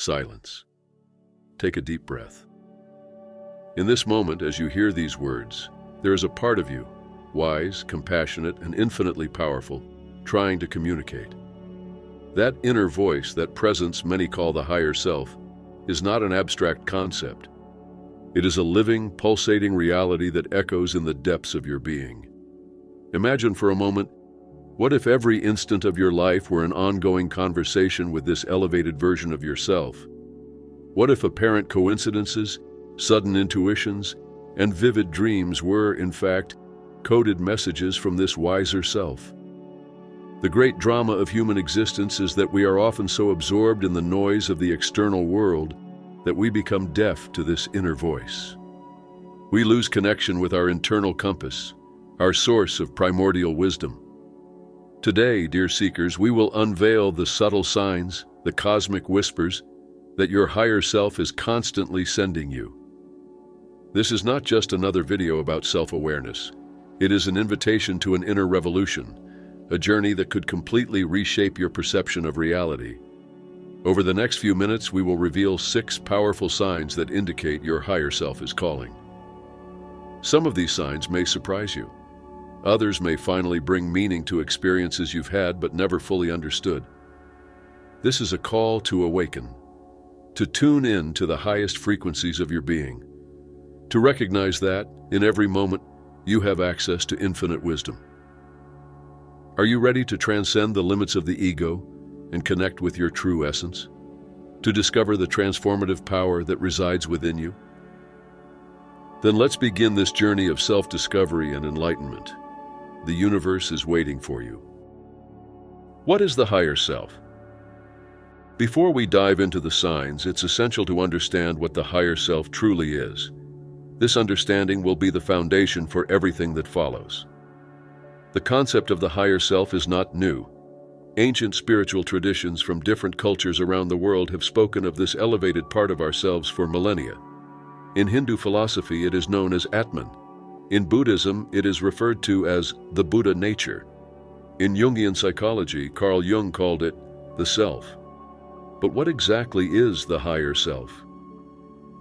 silence. Take a deep breath. In this moment, as you hear these words, there is a part of you, wise, compassionate, and infinitely powerful, trying to communicate. That inner voice, that presence many call the higher self, is not an abstract concept. It is a living, pulsating reality that echoes in the depths of your being. Imagine for a moment, what if every instant of your life were an ongoing conversation with this elevated version of yourself? What if apparent coincidences, sudden intuitions, and vivid dreams were, in fact, coded messages from this wiser self? The great drama of human existence is that we are often so absorbed in the noise of the external world that we become deaf to this inner voice. We lose connection with our internal compass, our source of primordial wisdom. Today, dear seekers, we will unveil the subtle signs, the cosmic whispers, that your higher self is constantly sending you. This is not just another video about self-awareness. It is an invitation to an inner revolution, a journey that could completely reshape your perception of reality. Over the next few minutes, we will reveal 6 powerful signs that indicate your higher self is calling. Some of these signs may surprise you. Others may finally bring meaning to experiences you've had but never fully understood. This is a call to awaken, to tune in to the highest frequencies of your being, to recognize that, in every moment, you have access to infinite wisdom. Are you ready to transcend the limits of the ego and connect with your true essence, to discover the transformative power that resides within you? Then let's begin this journey of self-discovery and enlightenment. The universe is waiting for you. What is the higher self? Before we dive into the signs, it's essential to understand what the higher self truly is. This understanding will be the foundation for everything that follows. The concept of the higher self is not new. Ancient spiritual traditions from different cultures around the world have spoken of this elevated part of ourselves for millennia. In Hindu philosophy, it is known as Atman. In Buddhism, it is referred to as the Buddha nature. In Jungian psychology, Carl Jung called it the self. But what exactly is the higher self?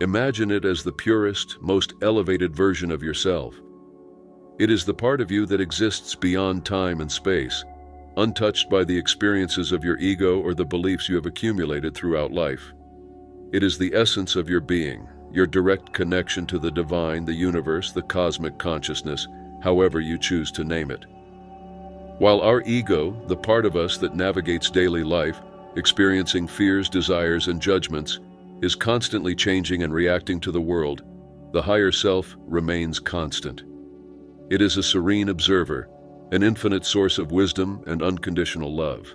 Imagine it as the purest, most elevated version of yourself. It is the part of you that exists beyond time and space, untouched by the experiences of your ego or the beliefs you have accumulated throughout life. It is the essence of your being, your direct connection to the divine, the universe, the cosmic consciousness, however you choose to name it. While our ego, the part of us that navigates daily life, experiencing fears, desires, and judgments, is constantly changing and reacting to the world, the higher self remains constant. It is a serene observer, an infinite source of wisdom and unconditional love.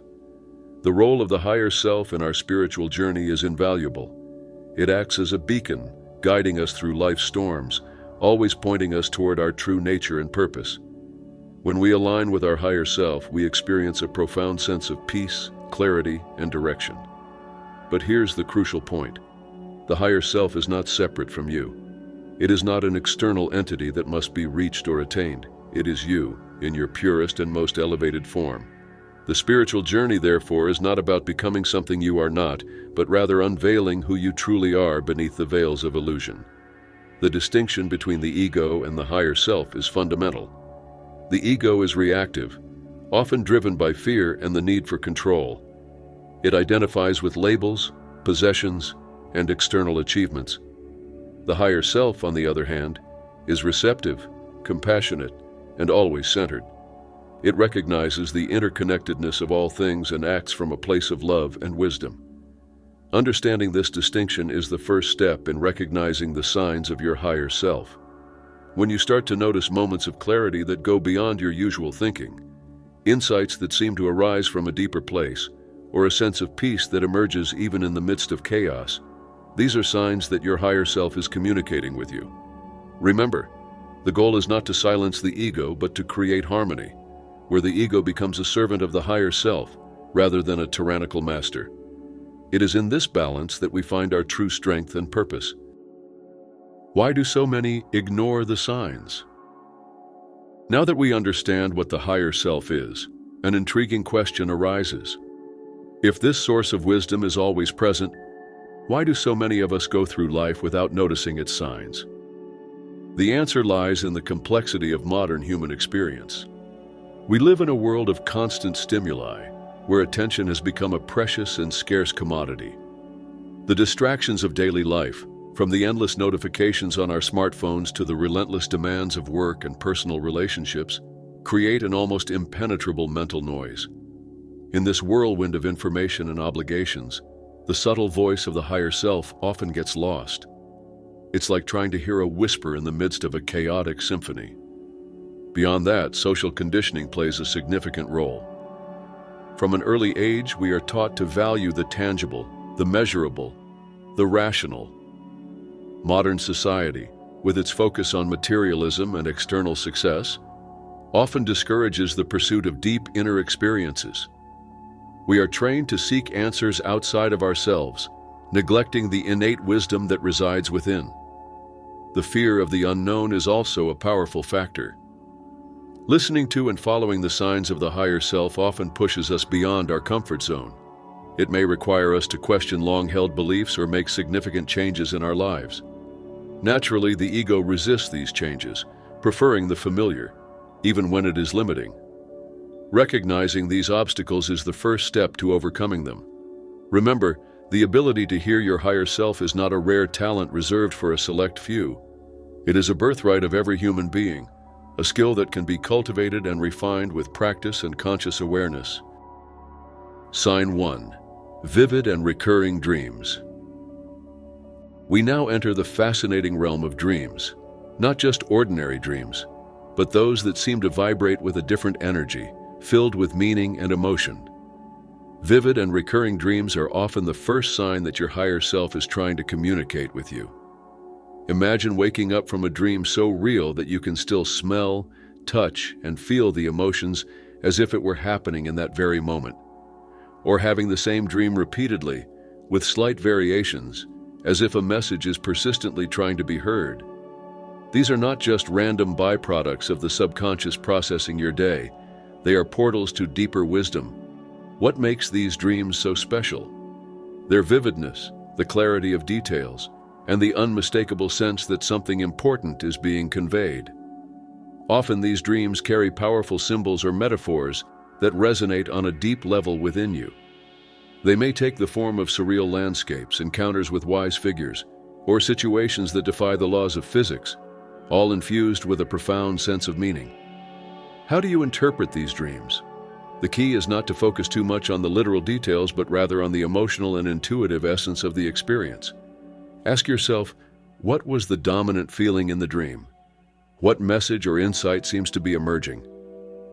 The role of the higher self in our spiritual journey is invaluable. It acts as a beacon, guiding us through life's storms, always pointing us toward our true nature and purpose. When we align with our higher self, we experience a profound sense of peace, clarity, and direction. But here's the crucial point. The higher self is not separate from you. It is not an external entity that must be reached or attained. It is you, in your purest and most elevated form. The spiritual journey, therefore, is not about becoming something you are not, but rather unveiling who you truly are beneath the veils of illusion. The distinction between the ego and the higher self is fundamental. The ego is reactive, often driven by fear and the need for control. It identifies with labels, possessions, and external achievements. The higher self, on the other hand, is receptive, compassionate, and always centered. It recognizes the interconnectedness of all things and acts from a place of love and wisdom. Understanding this distinction is the first step in recognizing the signs of your higher self. When you start to notice moments of clarity that go beyond your usual thinking, insights that seem to arise from a deeper place, or a sense of peace that emerges even in the midst of chaos, these are signs that your higher self is communicating with you. Remember, the goal is not to silence the ego, but to create harmony, where the ego becomes a servant of the higher self rather than a tyrannical master. It is in this balance that we find our true strength and purpose. Why do so many ignore the signs? Now that we understand what the higher self is, an intriguing question arises. If this source of wisdom is always present, Why do so many of us go through life without noticing its signs? The answer lies in the complexity of modern human experience. We live in a world of constant stimuli, where attention has become a precious and scarce commodity. The distractions of daily life, from the endless notifications on our smartphones to the relentless demands of work and personal relationships, create an almost impenetrable mental noise. In this whirlwind of information and obligations, the subtle voice of the higher self often gets lost. It's like trying to hear a whisper in the midst of a chaotic symphony. Beyond that, social conditioning plays a significant role. From an early age, we are taught to value the tangible, the measurable, the rational. Modern society, with its focus on materialism and external success, often discourages the pursuit of deep inner experiences. We are trained to seek answers outside of ourselves, neglecting the innate wisdom that resides within. The fear of the unknown is also a powerful factor. Listening to and following the signs of the higher self often pushes us beyond our comfort zone. It may require us to question long-held beliefs or make significant changes in our lives. Naturally, the ego resists these changes, preferring the familiar, even when it is limiting. Recognizing these obstacles is the first step to overcoming them. Remember, the ability to hear your higher self is not a rare talent reserved for a select few. It is a birthright of every human being, a skill that can be cultivated and refined with practice and conscious awareness. Sign 1. Vivid and recurring dreams. We now enter the fascinating realm of dreams, not just ordinary dreams, but those that seem to vibrate with a different energy, filled with meaning and emotion. Vivid and recurring dreams are often the first sign that your higher self is trying to communicate with you. Imagine waking up from a dream so real that you can still smell, touch, and feel the emotions as if it were happening in that very moment. Or having the same dream repeatedly, with slight variations, as if a message is persistently trying to be heard. These are not just random byproducts of the subconscious processing your day. They are portals to deeper wisdom. What makes these dreams so special? Their vividness, the clarity of details, and the unmistakable sense that something important is being conveyed. Often these dreams carry powerful symbols or metaphors that resonate on a deep level within you. They may take the form of surreal landscapes, encounters with wise figures, or situations that defy the laws of physics, all infused with a profound sense of meaning. How do you interpret these dreams? The key is not to focus too much on the literal details, but rather on the emotional and intuitive essence of the experience. Ask yourself, what was the dominant feeling in the dream? What message or insight seems to be emerging?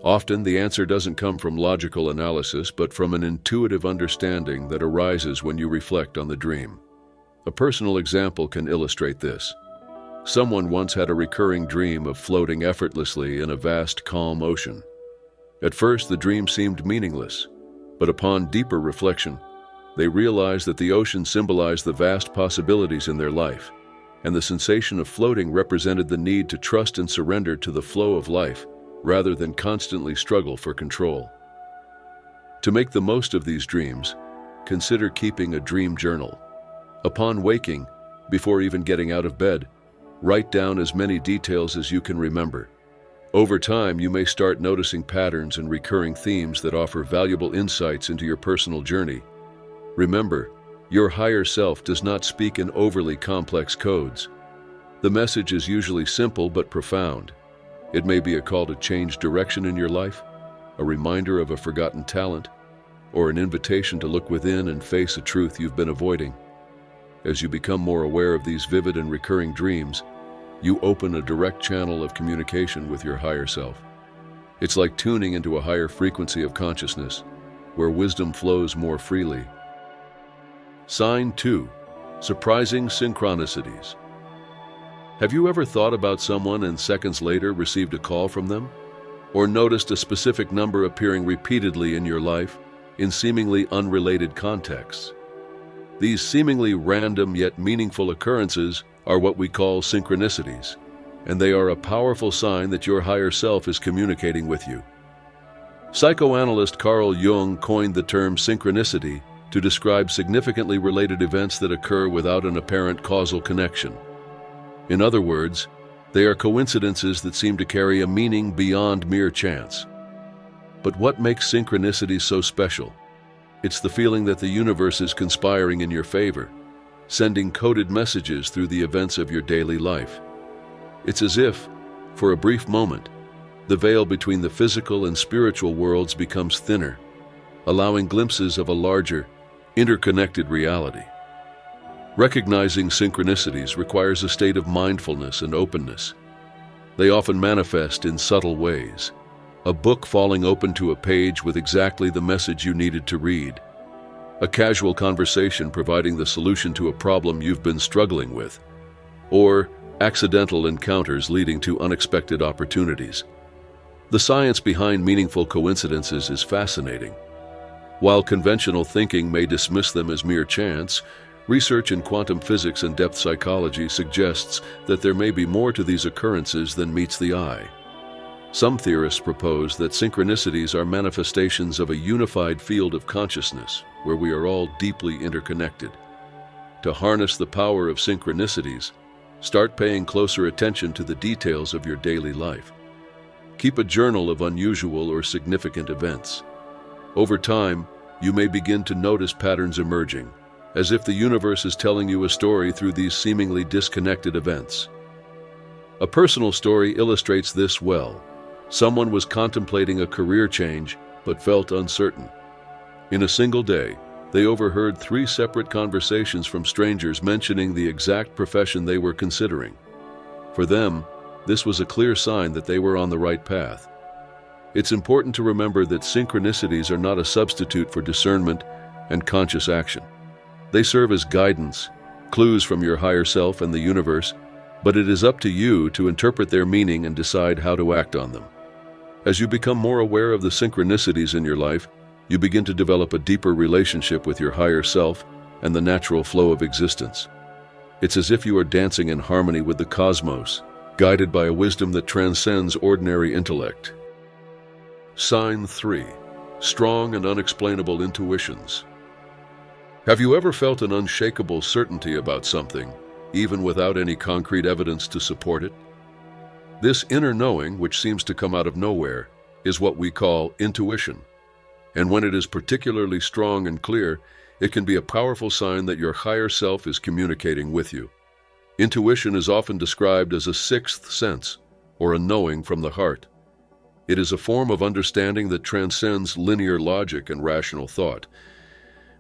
Often, the answer doesn't come from logical analysis, but from an intuitive understanding that arises when you reflect on the dream. A personal example can illustrate this. Someone once had a recurring dream of floating effortlessly in a vast, calm ocean. At first, the dream seemed meaningless, but upon deeper reflection, they realized that the ocean symbolized the vast possibilities in their life, and the sensation of floating represented the need to trust and surrender to the flow of life, rather than constantly struggle for control. To make the most of these dreams, consider keeping a dream journal. Upon waking, before even getting out of bed, write down as many details as you can remember. Over time, you may start noticing patterns and recurring themes that offer valuable insights into your personal journey. Remember, your higher self does not speak in overly complex codes. The message is usually simple but profound. It may be a call to change direction in your life, a reminder of a forgotten talent, or an invitation to look within and face a truth you've been avoiding. As you become more aware of these vivid and recurring dreams, you open a direct channel of communication with your higher self. It's like tuning into a higher frequency of consciousness, where wisdom flows more freely. Sign 2. Surprising synchronicities. Have you ever thought about someone and seconds later received a call from them? Or noticed a specific number appearing repeatedly in your life, in seemingly unrelated contexts? These seemingly random yet meaningful occurrences are what we call synchronicities, and they are a powerful sign that your higher self is communicating with you. Psychoanalyst Carl Jung coined the term synchronicity to describe significantly related events that occur without an apparent causal connection. In other words, they are coincidences that seem to carry a meaning beyond mere chance. But what makes synchronicities so special? It's the feeling that the universe is conspiring in your favor, sending coded messages through the events of your daily life. It's as if, for a brief moment, the veil between the physical and spiritual worlds becomes thinner, allowing glimpses of a larger, interconnected reality. Recognizing synchronicities requires a state of mindfulness and openness. They often manifest in subtle ways. A book falling open to a page with exactly the message you needed to read. A casual conversation providing the solution to a problem you've been struggling with. Or accidental encounters leading to unexpected opportunities. The science behind meaningful coincidences is fascinating. While conventional thinking may dismiss them as mere chance, research in quantum physics and depth psychology suggests that there may be more to these occurrences than meets the eye. Some theorists propose that synchronicities are manifestations of a unified field of consciousness, where we are all deeply interconnected. To harness the power of synchronicities, start paying closer attention to the details of your daily life. Keep a journal of unusual or significant events. Over time, you may begin to notice patterns emerging, as if the universe is telling you a story through these seemingly disconnected events. A personal story illustrates this well. Someone was contemplating a career change, but felt uncertain. In a single day, they overheard 3 separate conversations from strangers mentioning the exact profession they were considering. For them, this was a clear sign that they were on the right path. It's important to remember that synchronicities are not a substitute for discernment and conscious action. They serve as guidance, clues from your higher self and the universe, but it is up to you to interpret their meaning and decide how to act on them. As you become more aware of the synchronicities in your life, you begin to develop a deeper relationship with your higher self and the natural flow of existence. It's as if you are dancing in harmony with the cosmos, guided by a wisdom that transcends ordinary intellect. Sign 3. Strong and unexplainable intuitions. Have you ever felt an unshakable certainty about something, even without any concrete evidence to support it? This inner knowing, which seems to come out of nowhere, is what we call intuition. And when it is particularly strong and clear, it can be a powerful sign that your higher self is communicating with you. Intuition is often described as a sixth sense, or a knowing from the heart. It is a form of understanding that transcends linear logic and rational thought.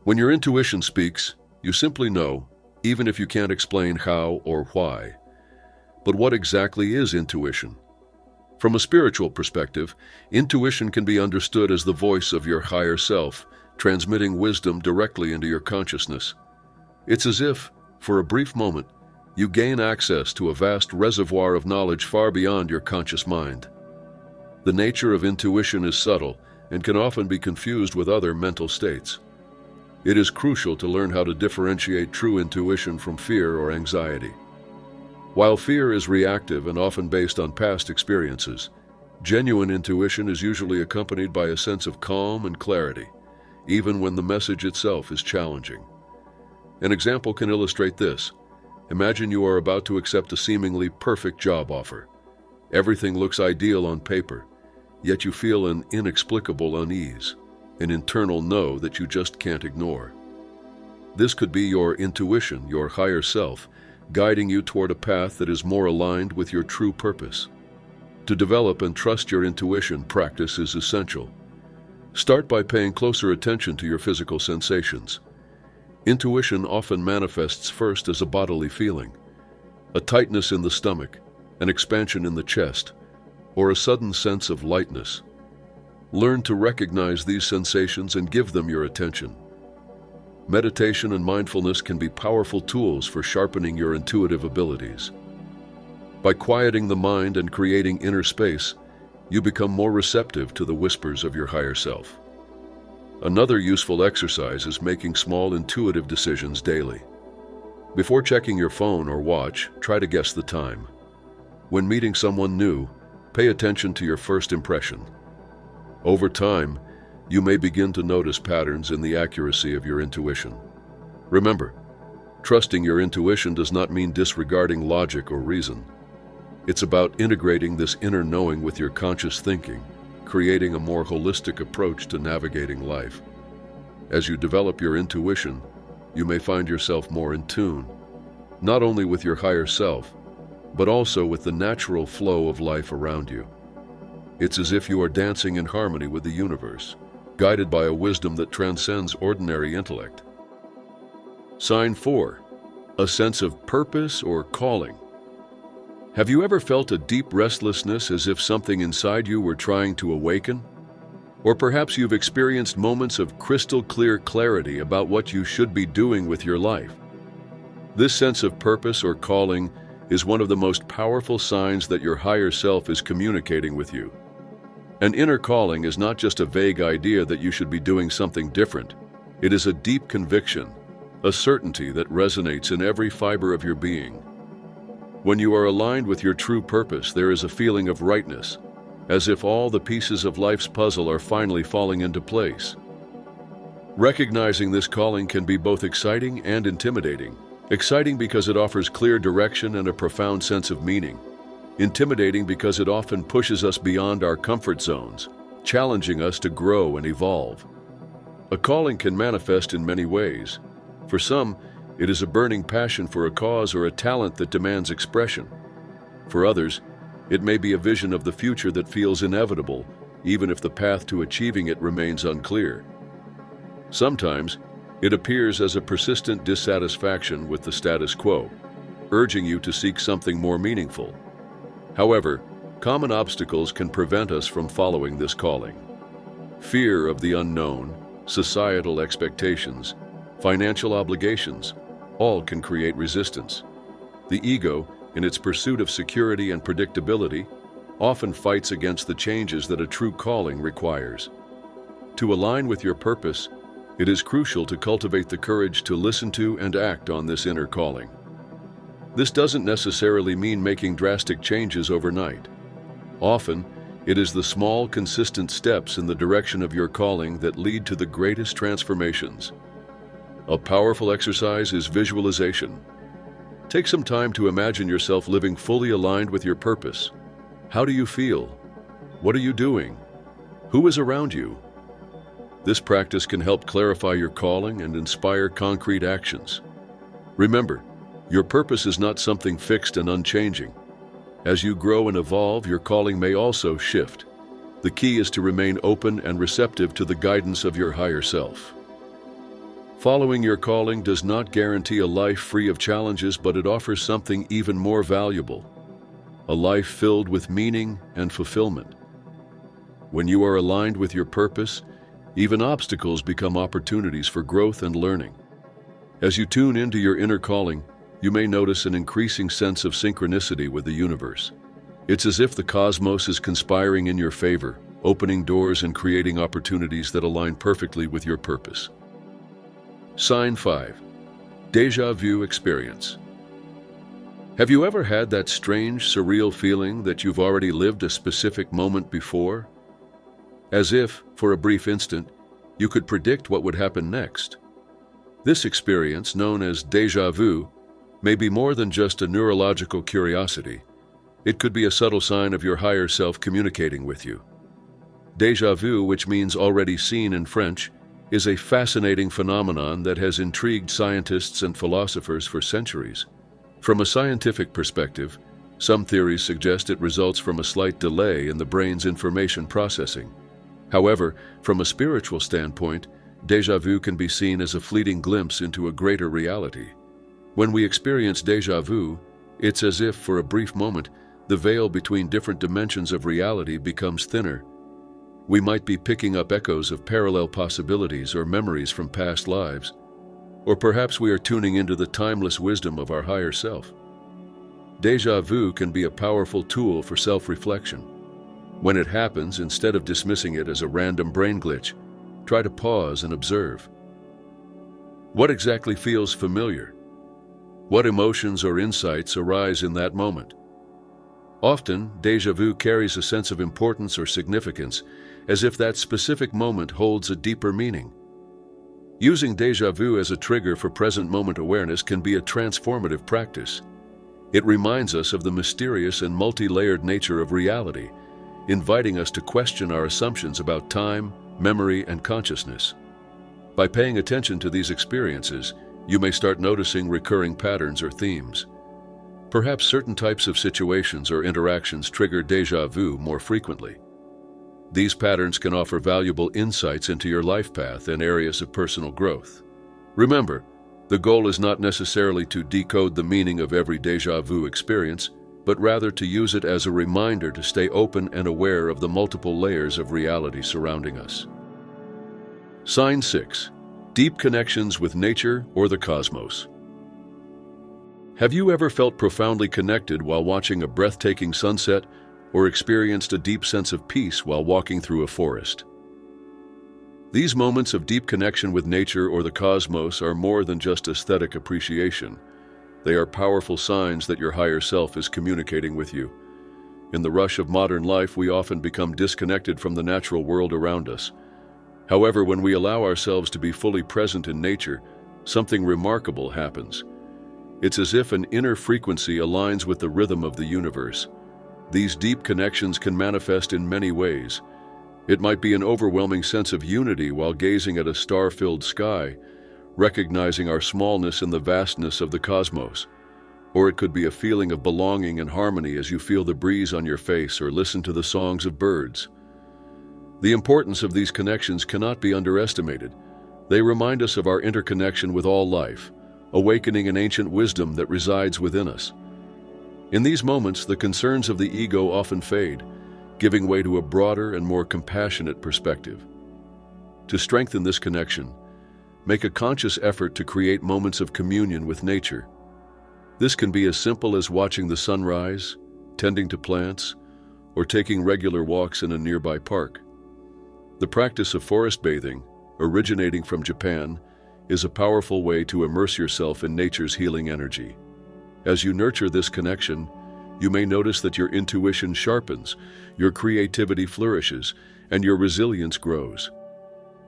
When your intuition speaks, you simply know, even if you can't explain how or why. But what exactly is intuition? From a spiritual perspective, intuition can be understood as the voice of your higher self, transmitting wisdom directly into your consciousness. It's as if, for a brief moment, you gain access to a vast reservoir of knowledge far beyond your conscious mind. The nature of intuition is subtle and can often be confused with other mental states. It is crucial to learn how to differentiate true intuition from fear or anxiety. While fear is reactive and often based on past experiences, genuine intuition is usually accompanied by a sense of calm and clarity, even when the message itself is challenging. An example can illustrate this. Imagine you are about to accept a seemingly perfect job offer. Everything looks ideal on paper, yet you feel an inexplicable unease, an internal no that you just can't ignore. This could be your intuition, your higher self, guiding you toward a path that is more aligned with your true purpose. To develop and trust your intuition, practice is essential. Start by paying closer attention to your physical sensations. Intuition often manifests first as a bodily feeling, a tightness in the stomach, an expansion in the chest, or a sudden sense of lightness. Learn to recognize these sensations and give them your attention. Meditation and mindfulness can be powerful tools for sharpening your intuitive abilities. By quieting the mind and creating inner space, you become more receptive to the whispers of your higher self. Another useful exercise is making small intuitive decisions daily. Before checking your phone or watch, try to guess the time. When meeting someone new, pay attention to your first impression. Over time, you may begin to notice patterns in the accuracy of your intuition. Remember, trusting your intuition does not mean disregarding logic or reason. It's about integrating this inner knowing with your conscious thinking, creating a more holistic approach to navigating life. As you develop your intuition, you may find yourself more in tune, not only with your higher self, but also with the natural flow of life around you. It's as if you are dancing in harmony with the universe, guided by a wisdom that transcends ordinary intellect. Sign 4. A sense of purpose or calling. Have you ever felt a deep restlessness as if something inside you were trying to awaken? Or perhaps you've experienced moments of crystal clear clarity about what you should be doing with your life. This sense of purpose or calling is one of the most powerful signs that your higher self is communicating with you. An inner calling is not just a vague idea that you should be doing something different. It is a deep conviction, a certainty that resonates in every fiber of your being. When you are aligned with your true purpose, there is a feeling of rightness, as if all the pieces of life's puzzle are finally falling into place. Recognizing this calling can be both exciting and intimidating. Exciting because it offers clear direction and a profound sense of meaning. Intimidating because it often pushes us beyond our comfort zones, challenging us to grow and evolve. A calling can manifest in many ways. For some, it is a burning passion for a cause or a talent that demands expression. For others, it may be a vision of the future that feels inevitable, even if the path to achieving it remains unclear. Sometimes, it appears as a persistent dissatisfaction with the status quo, urging you to seek something more meaningful. However, common obstacles can prevent us from following this calling. Fear of the unknown, societal expectations, financial obligations, all can create resistance. The ego, in its pursuit of security and predictability, often fights against the changes that a true calling requires. To align with your purpose, it is crucial to cultivate the courage to listen to and act on this inner calling. This doesn't necessarily mean making drastic changes overnight. Often, it is the small, consistent steps in the direction of your calling that lead to the greatest transformations. A powerful exercise is visualization. Take some time to imagine yourself living fully aligned with your purpose. How do you feel? What are you doing? Who is around you? This practice can help clarify your calling and inspire concrete actions. Remember, your purpose is not something fixed and unchanging. As you grow and evolve, your calling may also shift. The key is to remain open and receptive to the guidance of your higher self. Following your calling does not guarantee a life free of challenges, but it offers something even more valuable: a life filled with meaning and fulfillment. When you are aligned with your purpose, even obstacles become opportunities for growth and learning. As you tune into your inner calling, you may notice an increasing sense of synchronicity with the universe. It's as if the cosmos is conspiring in your favor, opening doors and creating opportunities that align perfectly with your purpose. Sign 5. Déjà vu experience. Have you ever had that strange, surreal feeling that you've already lived a specific moment before? As if, for a brief instant, you could predict what would happen next. This experience, known as déjà vu, may be more than just a neurological curiosity. It could be a subtle sign of your higher self communicating with you. Déjà vu, which means already seen in French, is a fascinating phenomenon that has intrigued scientists and philosophers for centuries. From a scientific perspective, some theories suggest it results from a slight delay in the brain's information processing. However, from a spiritual standpoint, déjà vu can be seen as a fleeting glimpse into a greater reality. When we experience déjà vu, it's as if, for a brief moment, the veil between different dimensions of reality becomes thinner. We might be picking up echoes of parallel possibilities or memories from past lives, or perhaps we are tuning into the timeless wisdom of our higher self. Déjà vu can be a powerful tool for self-reflection. When it happens, instead of dismissing it as a random brain glitch, try to pause and observe. What exactly feels familiar? What emotions or insights arise in that moment? Often, déjà vu carries a sense of importance or significance, as if that specific moment holds a deeper meaning. Using déjà vu as a trigger for present moment awareness can be a transformative practice. It reminds us of the mysterious and multi-layered nature of reality, inviting us to question our assumptions about time, memory, and consciousness. By paying attention to these experiences, you may start noticing recurring patterns or themes. Perhaps certain types of situations or interactions trigger déjà vu more frequently. These patterns can offer valuable insights into your life path and areas of personal growth. Remember, the goal is not necessarily to decode the meaning of every déjà vu experience, but rather to use it as a reminder to stay open and aware of the multiple layers of reality surrounding us. Sign 6. Deep connections with nature or the cosmos. Have you ever felt profoundly connected while watching a breathtaking sunset or experienced a deep sense of peace while walking through a forest? These moments of deep connection with nature or the cosmos are more than just aesthetic appreciation. They are powerful signs that your higher self is communicating with you. In the rush of modern life, we often become disconnected from the natural world around us. However, when we allow ourselves to be fully present in nature, something remarkable happens. It's as if an inner frequency aligns with the rhythm of the universe. These deep connections can manifest in many ways. It might be an overwhelming sense of unity while gazing at a star-filled sky, recognizing our smallness in the vastness of the cosmos. Or it could be a feeling of belonging and harmony as you feel the breeze on your face or listen to the songs of birds. The importance of these connections cannot be underestimated. They remind us of our interconnection with all life, awakening an ancient wisdom that resides within us. In these moments, the concerns of the ego often fade, giving way to a broader and more compassionate perspective. To strengthen this connection, make a conscious effort to create moments of communion with nature. This can be as simple as watching the sunrise, tending to plants, or taking regular walks in a nearby park. The practice of forest bathing, originating from Japan, is a powerful way to immerse yourself in nature's healing energy. As you nurture this connection, you may notice that your intuition sharpens, your creativity flourishes, and your resilience grows.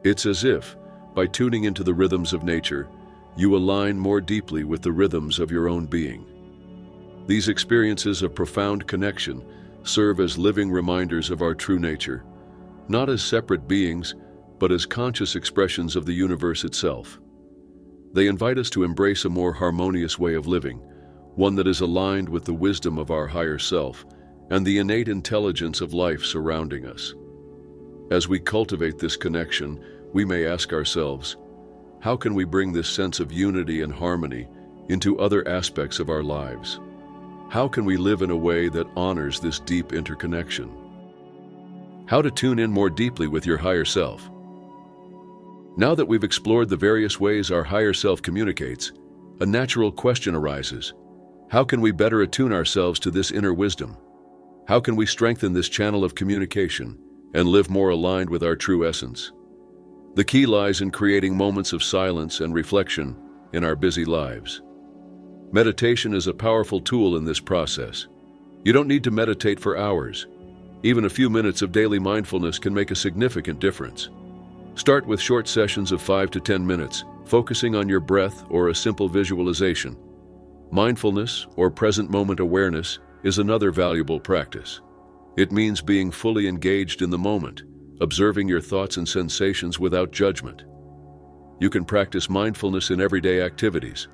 It's as if, by tuning into the rhythms of nature, you align more deeply with the rhythms of your own being. These experiences of profound connection serve as living reminders of our true nature, not as separate beings, but as conscious expressions of the universe itself. They invite us to embrace a more harmonious way of living, one that is aligned with the wisdom of our higher self and the innate intelligence of life surrounding us. As we cultivate this connection, we may ask ourselves, how can we bring this sense of unity and harmony into other aspects of our lives? How can we live in a way that honors this deep interconnection? How to tune in more deeply with your higher self. Now that we've explored the various ways our higher self communicates, a natural question arises. How can we better attune ourselves to this inner wisdom? How can we strengthen this channel of communication and live more aligned with our true essence? The key lies in creating moments of silence and reflection in our busy lives. Meditation is a powerful tool in this process. You don't need to meditate for hours. Even a few minutes of daily mindfulness can make a significant difference. Start with short sessions of 5 to 10 minutes, focusing on your breath or a simple visualization. Mindfulness, or present moment awareness, is another valuable practice. It means being fully engaged in the moment, observing your thoughts and sensations without judgment. You can practice mindfulness in everyday activities,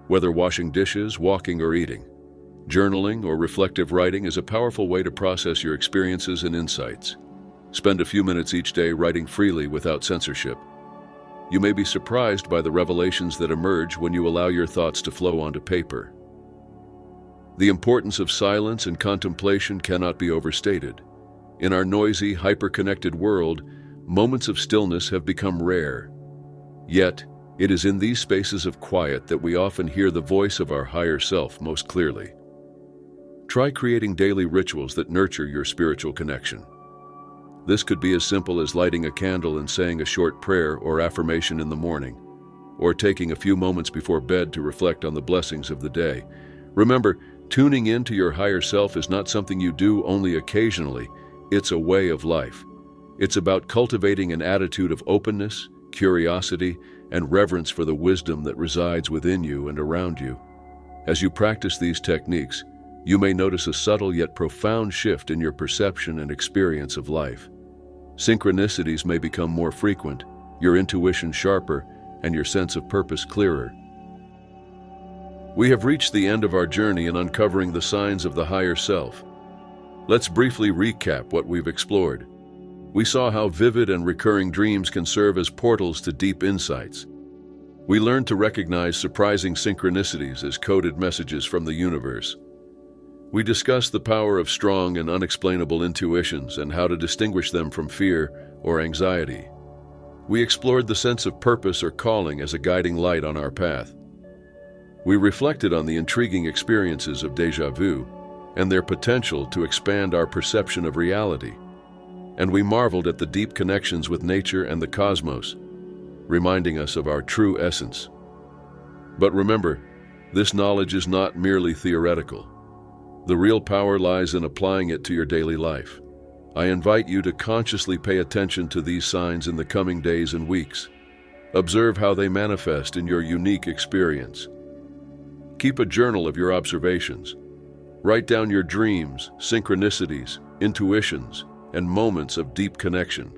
whether washing dishes, walking, or eating. Journaling or reflective writing is a powerful way to process your experiences and insights. Spend a few minutes each day writing freely without censorship. You may be surprised by the revelations that emerge when you allow your thoughts to flow onto paper. The importance of silence and contemplation cannot be overstated. In our noisy, hyper-connected world, moments of stillness have become rare. Yet, it is in these spaces of quiet that we often hear the voice of our higher self most clearly. Try creating daily rituals that nurture your spiritual connection. This could be as simple as lighting a candle and saying a short prayer or affirmation in the morning, or taking a few moments before bed to reflect on the blessings of the day. Remember, tuning in to your higher self is not something you do only occasionally, it's a way of life. It's about cultivating an attitude of openness, curiosity, and reverence for the wisdom that resides within you and around you. As you practice these techniques, you may notice a subtle yet profound shift in your perception and experience of life. Synchronicities may become more frequent, your intuition sharper, and your sense of purpose clearer. We have reached the end of our journey in uncovering the signs of the higher self. Let's briefly recap what we've explored. We saw how vivid and recurring dreams can serve as portals to deep insights. We learned to recognize surprising synchronicities as coded messages from the universe. We discussed the power of strong and unexplainable intuitions and how to distinguish them from fear or anxiety. We explored the sense of purpose or calling as a guiding light on our path. We reflected on the intriguing experiences of déjà vu and their potential to expand our perception of reality. And we marveled at the deep connections with nature and the cosmos, reminding us of our true essence. But remember, this knowledge is not merely theoretical. The real power lies in applying it to your daily life. I invite you to consciously pay attention to these signs in the coming days and weeks. Observe how they manifest in your unique experience. Keep a journal of your observations. Write down your dreams, synchronicities, intuitions, and moments of deep connection.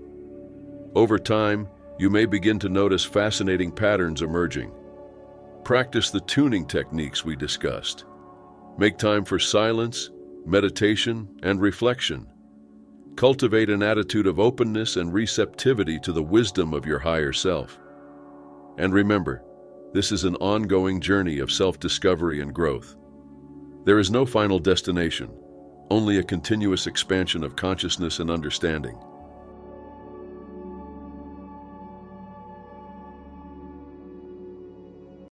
Over time, you may begin to notice fascinating patterns emerging. Practice the tuning techniques we discussed. Make time for silence, meditation, and reflection. Cultivate an attitude of openness and receptivity to the wisdom of your higher self. And remember, this is an ongoing journey of self-discovery and growth. There is no final destination, only a continuous expansion of consciousness and understanding.